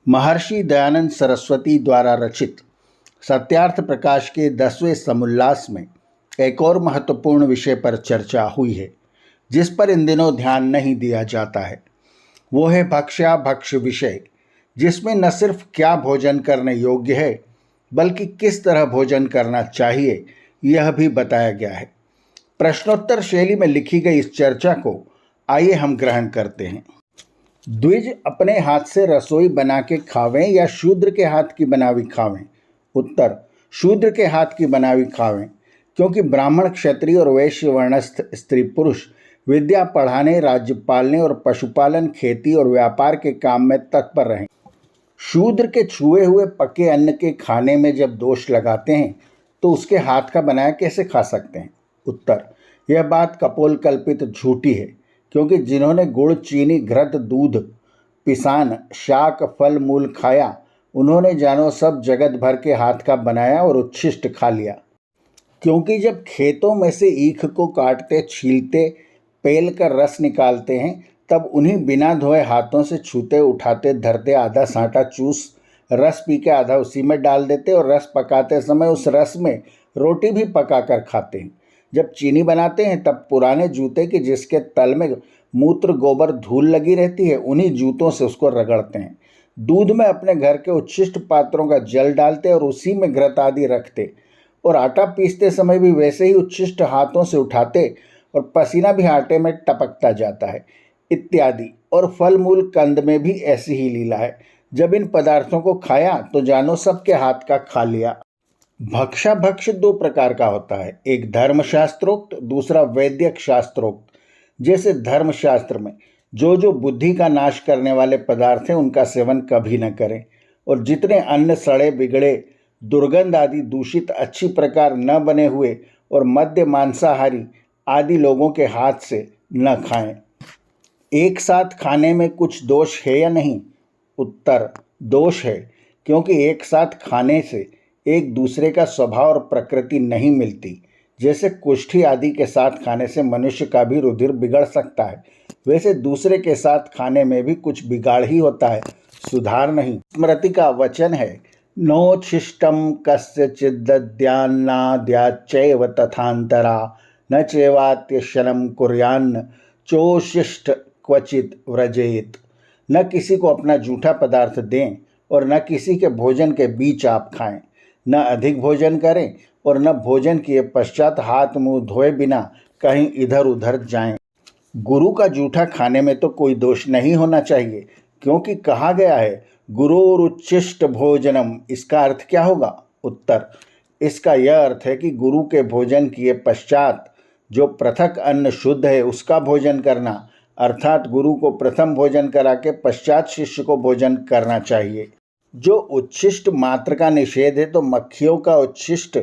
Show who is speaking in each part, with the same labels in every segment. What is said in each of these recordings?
Speaker 1: महर्षि दयानंद सरस्वती द्वारा रचित सत्यार्थ प्रकाश के 10वें समुल्लास में एक और महत्वपूर्ण विषय पर चर्चा हुई है जिस पर इन दिनों ध्यान नहीं दिया जाता है। वो है भक्ष्याभक्ष विषय, जिसमें न सिर्फ क्या भोजन करने योग्य है बल्कि किस तरह भोजन करना चाहिए यह भी बताया गया है। प्रश्नोत्तर शैली में लिखी गई इस चर्चा को आइए हम ग्रहण करते हैं। द्विज अपने हाथ से रसोई बना के खावें या शूद्र के हाथ की बनावी खावें? उत्तर, शूद्र के हाथ की बनावी खावें, क्योंकि ब्राह्मण, क्षत्रिय और वैश्य वर्णस्थ स्त्री पुरुष विद्या पढ़ाने, राज्य पालने और पशुपालन, खेती और व्यापार के काम में तत्पर रहें। शूद्र के छुए हुए पके अन्न के खाने में जब दोष लगाते हैं तो उसके हाथ का बनाया कैसे खा सकते हैं? उत्तर, यह बात कपोल कल्पित झूठी है, क्योंकि जिन्होंने गुड़, चीनी, घृत, दूध, पिसान, शाक, फल मूल खाया, उन्होंने जानो सब जगत भर के हाथ का बनाया और उच्छिष्ट खा लिया। क्योंकि जब खेतों में से ईख को काटते, छीलते, पेल कर रस निकालते हैं, तब उन्हीं बिना धोए हाथों से छूते, उठाते, धरते, आधा सांटा चूस रस पी के आधा उसी में डाल देते और रस पकाते समय उस रस में रोटी भी पका कर खाते हैं। जब चीनी बनाते हैं तब पुराने जूते के जिसके तल में मूत्र, गोबर, धूल लगी रहती है, उन्हीं जूतों से उसको रगड़ते हैं। दूध में अपने घर के उच्छिष्ट पात्रों का जल डालते और उसी में घृत आदि रखते और आटा पीसते समय भी वैसे ही उच्छिष्ट हाथों से उठाते और पसीना भी आटे में टपकता जाता है इत्यादि। और फल मूल कंद में भी ऐसी ही लीला है। जब इन पदार्थों को खाया तो जानो सबके हाथ का खा लिया। भक्षाभक्ष दो प्रकार का होता है, एक धर्मशास्त्रोक्त, दूसरा वैद्यक शास्त्रोक्त। जैसे धर्मशास्त्र में जो बुद्धि का नाश करने वाले पदार्थ हैं उनका सेवन कभी न करें, और जितने अन्न सड़े, बिगड़े, दुर्गंध आदि दूषित, अच्छी प्रकार न बने हुए और मद्य, मांसाहारी आदि लोगों के हाथ से न खाएं। एक साथ खाने में कुछ दोष है या नहीं? उत्तर, दोष है, क्योंकि एक साथ खाने से एक दूसरे का स्वभाव और प्रकृति नहीं मिलती। जैसे कुष्ठी आदि के साथ खाने से मनुष्य का भी रुधिर बिगड़ सकता है, वैसे दूसरे के साथ खाने में भी कुछ बिगाड़ ही होता है, सुधार नहीं। स्मृति का वचन है, नोच्छिष्टम कस्यचिद्दद्यान्नाद्याच्चैव तथान्तरा न चैवात्यशनं कुर्यान्न चोशिष्ट क्वचित व्रजेत। न किसी को अपना जूठा पदार्थ दें और न किसी के भोजन के बीच आप खाएं। न अधिक भोजन करें और न भोजन किए पश्चात हाथ मुंह धोए बिना कहीं इधर उधर जाएं। गुरु का जूठा खाने में तो कोई दोष नहीं होना चाहिए, क्योंकि कहा गया है गुरुरुच्चिष्ट भोजनम। इसका अर्थ क्या होगा? उत्तर, इसका यह अर्थ है कि गुरु के भोजन किए पश्चात जो पृथक अन्न शुद्ध है उसका भोजन करना, अर्थात गुरु को प्रथम भोजन करा के पश्चात शिष्य को भोजन करना चाहिए। जो उच्छिष्ट मात्र का निषेध है तो मक्खियों का उच्छिष्ट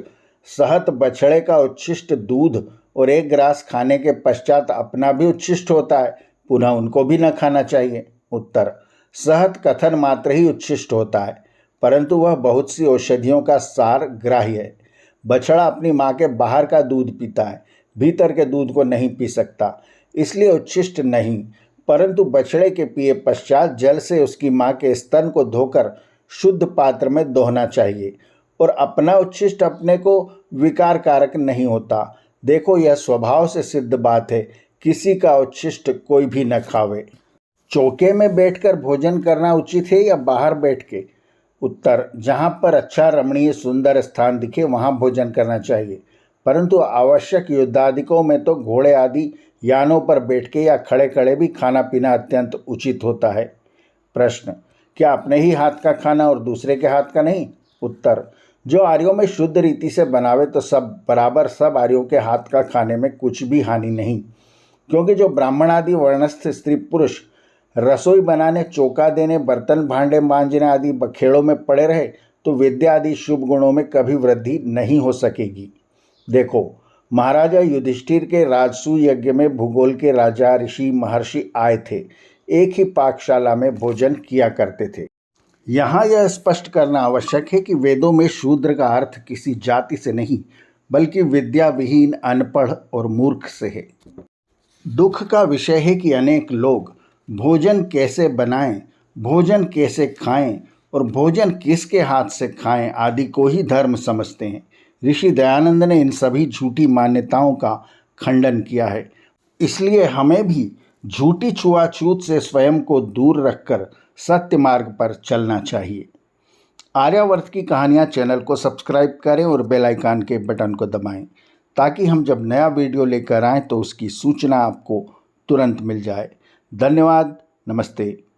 Speaker 1: शहद, बछड़े का उच्छिष्ट दूध और एक ग्रास खाने के पश्चात अपना भी उच्छिष्ट होता है, पुनः उनको भी न खाना चाहिए। उत्तर, शहद कथन मात्र ही उच्छिष्ट होता है, परंतु वह बहुत सी औषधियों का सार ग्राह्य है। बछड़ा अपनी माँ के बाहर का दूध पीता है, भीतर के दूध को नहीं पी सकता, इसलिए उच्छिष्ट नहीं, परंतु बछड़े के पिए पश्चात जल से उसकी माँ के स्तन को धोकर शुद्ध पात्र में दोहना चाहिए, और अपना उच्छिष्ट अपने को विकार कारक नहीं होता। देखो, यह स्वभाव से सिद्ध बात है, किसी का उच्छिष्ट कोई भी न खावे। चौके में बैठकर भोजन करना उचित है या बाहर बैठ के? उत्तर, जहाँ पर अच्छा, रमणीय, सुंदर स्थान दिखे वहाँ भोजन करना चाहिए, परंतु आवश्यक युद्धादिकों में तो घोड़े आदि यानों पर बैठ के या खड़े खड़े भी खाना पीना अत्यंत उचित होता है। प्रश्न, क्या अपने ही हाथ का खाना और दूसरे के हाथ का नहीं? उत्तर, जो आर्यों में शुद्ध रीति से बनावे तो सब बराबर, सब आर्यों के हाथ का खाने में कुछ भी हानि नहीं, क्योंकि जो ब्राह्मण आदि वर्णस्थ स्त्री पुरुष रसोई बनाने, चौका देने, बर्तन भांडे मांजने आदि बखेड़ों में पड़े रहे तो विद्या आदि शुभ गुणों में कभी वृद्धि नहीं हो सकेगी। देखो, महाराजा युधिष्ठिर के राजसूय यज्ञ में भूगोल के राजा, ऋषि, महर्षि आए थे, एक ही पाकशाला में भोजन किया करते थे। यहाँ यह स्पष्ट करना आवश्यक है कि वेदों में शूद्र का अर्थ किसी जाति से नहीं बल्कि विद्या विहीन, अनपढ़ और मूर्ख से है। दुख का विषय है कि अनेक लोग भोजन कैसे बनाएं, भोजन कैसे खाएं और भोजन किसके हाथ से खाएं आदि को ही धर्म समझते हैं। ऋषि दयानंद ने इन सभी झूठी मान्यताओं का खंडन किया है। इसलिए हमें भी झूठी छुआछूत से स्वयं को दूर रखकर सत्य मार्ग पर चलना चाहिए। आर्यावर्त की कहानियाँ चैनल को सब्सक्राइब करें और बेल आइकन के बटन को दबाएं ताकि हम जब नया वीडियो लेकर आएँ तो उसकी सूचना आपको तुरंत मिल जाए। धन्यवाद। नमस्ते।